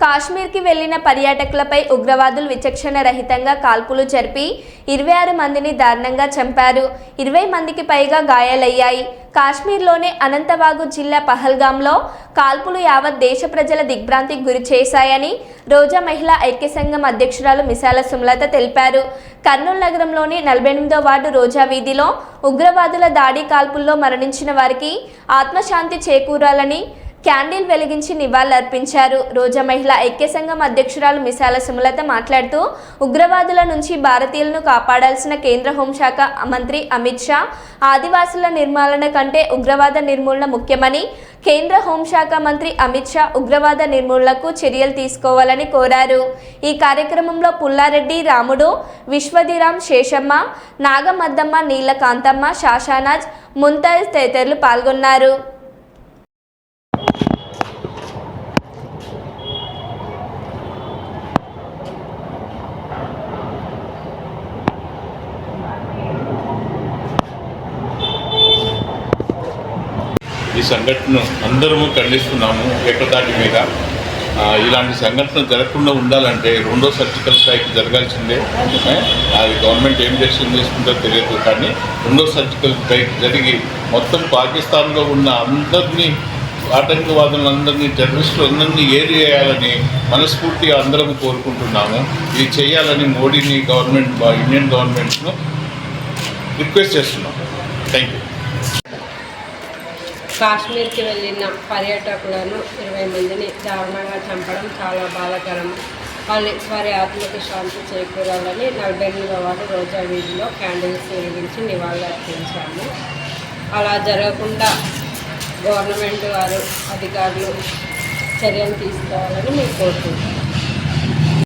కాశ్మీర్కి వెళ్లిన పర్యాటకులపై ఉగ్రవాదులు విచక్షణ రహితంగా కాల్పులు జరిపి 26 మందిని దారుణంగా చంపారు. 20 మందికి పైగా గాయాలయ్యాయి. కాశ్మీర్లోని అనంతవాగు జిల్లా పహల్గాంలో కాల్పులు యావత్ దేశ ప్రజల దిగ్భ్రాంతికి గురి చేశాయని రోజా మహిళా ఐక్య సంఘం అధ్యక్షురాలు మిసాల సుమలత తెలిపారు. కర్నూలు నగరంలోని 48వ వార్డు రోజా వీధిలో ఉగ్రవాదుల దాడి కాల్పుల్లో మరణించిన వారికి ఆత్మశాంతి చేకూరాలని క్యాండిల్ వెలిగించి నివాళులర్పించారు. రోజా మహిళా ఐక్య సంఘం అధ్యక్షురాలు మిసాల సుమలత మాట్లాడుతూ ఉగ్రవాదుల నుంచి భారతీయులను కాపాడాల్సిన కేంద్ర హోంశాఖ మంత్రి అమిత్ షా ఆదివాసుల నిర్మూలన కంటే ఉగ్రవాద నిర్మూలన ముఖ్యమని, కేంద్ర హోంశాఖ మంత్రి అమిత్ షా ఉగ్రవాద నిర్మూలనకు చర్యలు తీసుకోవాలని కోరారు. ఈ కార్యక్రమంలో పుల్లారెడ్డి రాముడు, విశ్వధిరాం, శేషమ్మ, నాగమద్దమ్మ, నీలకాంతమ్మ, షాషానాజ్, ముంతాజ్ తదితరులు పాల్గొన్నారు. ఈ సంఘటనను అందరము ఖండిస్తున్నాము. ఏకతాటి మీద ఇలాంటి సంఘటన జరగకుండా ఉండాలంటే రెండో సర్జికల్ స్ట్రైక్ జరగాల్సిందే. అది గవర్నమెంట్ ఏం డెసిషన్ తీసుకుందో తెలియదు, కానీ రెండో సర్జికల్ స్ట్రైక్ జరిగి మొత్తం పాకిస్తాన్లో ఉన్న అందరినీ, ఆటంకవాదులందరినీ, టెర్రరిస్టులందరినీ ఏరివేయాలని మనస్ఫూర్తిగా అందరం కోరుకుంటున్నాము. ఇది చేయాలని మోడీని, ఇండియన్ గవర్నమెంట్ను రిక్వెస్ట్ చేస్తున్నాం. Thank you. కాశ్మీర్కి వెళ్ళిన పర్యాటకులను 20 మందిని దారుణంగా చంపడం చాలా బాధాకరం. వారి ఆత్మకి శాంతి చేకూరాలని 48వ వార్డు రోజా వీధిలో క్యాండిల్స్ వెలిగించి నివాళులర్పించాము. అలా జరగకుండా గవర్నమెంట్ వారు, అధికారులు చర్యలు తీసుకోవాలని మేము కోరుకుంటున్నాం.